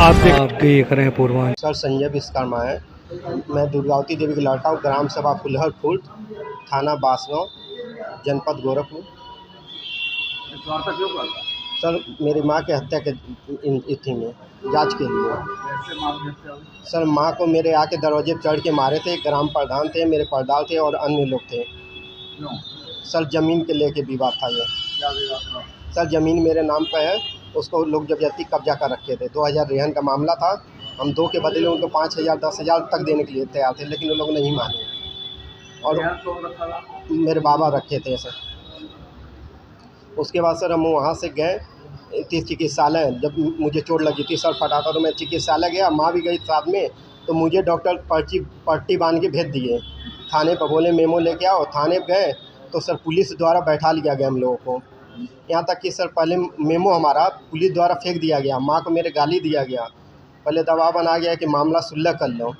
आप देख रहे हैं पूर्वांचल। सर संजय विश्वकर्मा है। मैं दुर्गावती देवी का लड़का हूँ। ग्राम सभा फुलहरपुर, थाना बांसगांव, जनपद गोरखपुर। सर मेरी माँ के हत्या के इति में जांच के लिए। सर माँ को मेरे आके दरवाजे पर चढ़ के मारे थे। ग्राम प्रधान थे, मेरे प्रधान थे और अन्य लोग थे। सर ज़मीन के लेके विवाद था ये। सर ज़मीन मेरे नाम पर है, उसको लोग जबरदस्ती कब्जा कर रखे थे। 2000 रेहन का मामला था। हम 2 के बदले उनको 5000 10,000 तक देने के लिए तैयार थे, लेकिन वो लोग नहीं माने। और मेरे बाबा रखे थे सर। उसके बाद सर हम वहाँ से गए चिकित्सालय। जब मुझे चोट लगी थी, सर फटा था, तो मैं चिकित्सालय गया। माँ भी गई साथ में, तो मुझे डॉक्टर पट्टी बांध के भेज दिए थाने पर। बोले मेमो लेके आओ। थाने पर गए तो सर पुलिस द्वारा बैठा लिया गया हम लोगों को। यहाँ तक कि सर पहले मेमो हमारा पुलिस द्वारा फेंक दिया गया। माँ को मेरे गाली दिया गया। पहले दबाव बना गया कि मामला सुलह कर लो,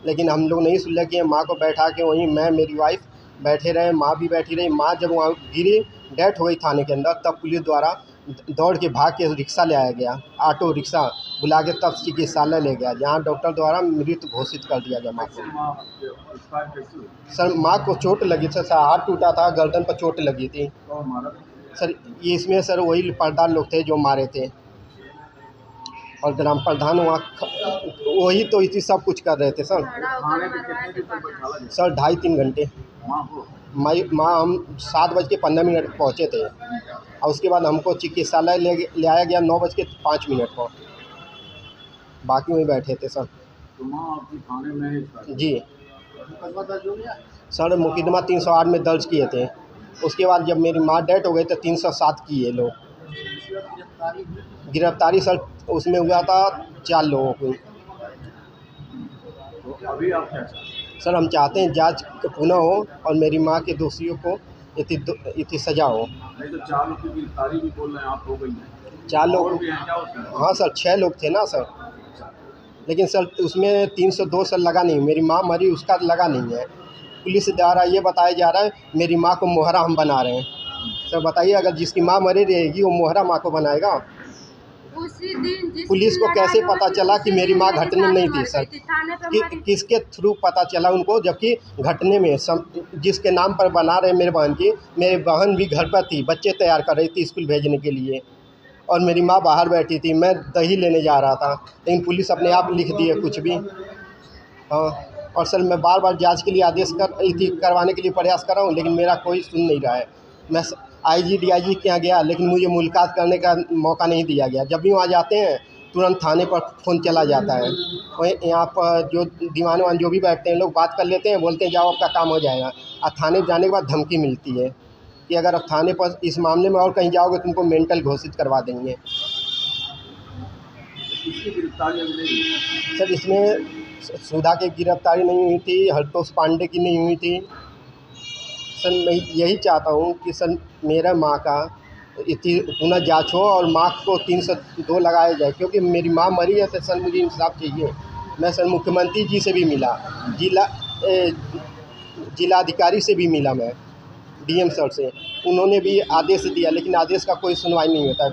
लेकिन हम लोग नहीं सुलह किए। माँ को बैठा के वहीं मैं, मेरी वाइफ बैठे रहे, माँ भी बैठी रही। माँ जब वहाँ गिरी, डेथ हो गई थाने के अंदर, तब पुलिस द्वारा दौड़ के भाग के रिक्शा ले आया गया, ऑटो रिक्शा बुला के, तब चिकित्सालय ले गया, जहाँ डॉक्टर द्वारा मृत घोषित कर दिया गया माँ को। सर माँ को चोट लगी थी, सर हाथ टूटा था, गर्दन पर चोट लगी थी सर। ये इसमें सर वही प्रधान लोग थे जो मारे थे, और ग्राम प्रधान वहाँ वही तो इसी सब कुछ कर रहे थे सर। सर 2.5-3 घंटे। माँ हम 7:15 पहुँचे थे, और उसके बाद हमको चिकित्सालय ले आया गया 9:05 पर। बाकी वहीं बैठे थे सर। तो माँ आपकी थाने में जी सर मुकदमा 308 में दर्ज किए थे। उसके बाद जब मेरी माँ डेथ हो गई तो 307 किए लोग। गिरफ्तारी सर उसमें हुआ था 4 लोगों को। तो अभी आप क्या चाहते हैं? सर हम चाहते हैं जांच पुनः हो और मेरी माँ के दोषियों को इतनी सज़ा हो। नहीं तो 4 लोग की गिरफ्तारी भी बोल रहे हैं आप हो गई है। 4 लोग भी हैं क्या उसमें? हाँ सर 6 लोग थे ना सर, लेकिन सर उसमें 302 सर लगा नहीं। मेरी माँ मरी, उसका लगा नहीं है। पुलिस द्वारा ये बताया जा रहा है मेरी माँ को मोहरा हम बना रहे हैं। सर बताइए, अगर जिसकी माँ मरी रहेगी वो मोहरा माँ को बनाएगा? उसी दिन पुलिस को कैसे पता चला कि मेरी माँ घटने में नहीं थी सर? किसके थ्रू पता चला उनको, जबकि घटने में जिसके नाम पर बना रहे मेरे बहन की, मेरी बहन भी घर पर थी, बच्चे तैयार कर रही थी स्कूल भेजने के लिए, और मेरी माँ बाहर बैठी थी। मैं दही लेने जा रहा था, लेकिन पुलिस अपने आप लिख दी है कुछ भी। हाँ, और सर मैं बार बार जांच के लिए आदेश करवाने के लिए प्रयास कर रहा हूँ, लेकिन मेरा कोई सुन नहीं रहा है। मैं IG DIG के यहाँ गया, लेकिन मुझे मुलाकात करने का मौका नहीं दिया गया। जब भी वहाँ जाते हैं तुरंत थाने पर फ़ोन चला जाता है। वहीं यहाँ पर जो दीवान वान जो भी बैठते हैं लोग बात कर लेते हैं, बोलते हैं जाओ आपका काम हो जाएगा। और थाने जाने के बाद धमकी मिलती है कि अगर आप थाने पर इस मामले में और कहीं जाओगे तुमको मेंटल घोषित करवा देंगे। सर इसमें सुधा की गिरफ्तारी नहीं हुई थी, हरतोष पांडे की नहीं हुई थी। सर मैं यही चाहता हूँ कि सर मेरा माँ का पुनः जांच हो और माँ को 302 लगाया जाए, क्योंकि मेरी माँ मरी है। तो सर मुझे इंसाफ चाहिए। मैं सर मुख्यमंत्री जी से भी मिला, जिलाधिकारी से भी मिला, मैं DM सर से, उन्होंने भी आदेश दिया, लेकिन आदेश का कोई सुनवाई नहीं होता है।